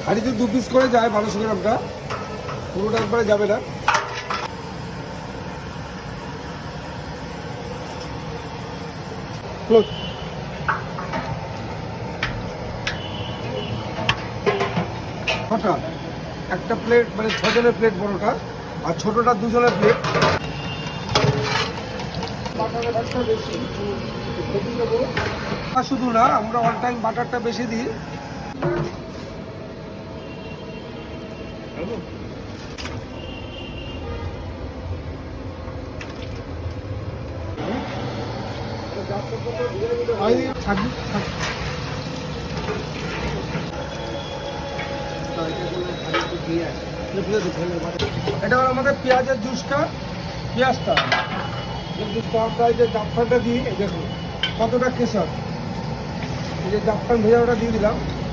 হাঁড়িতে 2 পিস করে যায় 1200 গ্রামটা, পুরোটা একবারে যাবে না। ছটা, একটা প্লেট মানে 6 জনের প্লেট বড়টা, আর ছোটটা 2 জনের প্লেট। শুধু না, আমরা অল টাইম বাটারটা বেশি দিই। এটা হলো আমাদের পেঁয়াজের জুসটা, পেঁয়াজটা আমরা এই যে জাফরানটা দিই, এই দেখুন কতটা কেশর, এই যে জাফরান ভেজা ওটা দিয়ে দিলাম।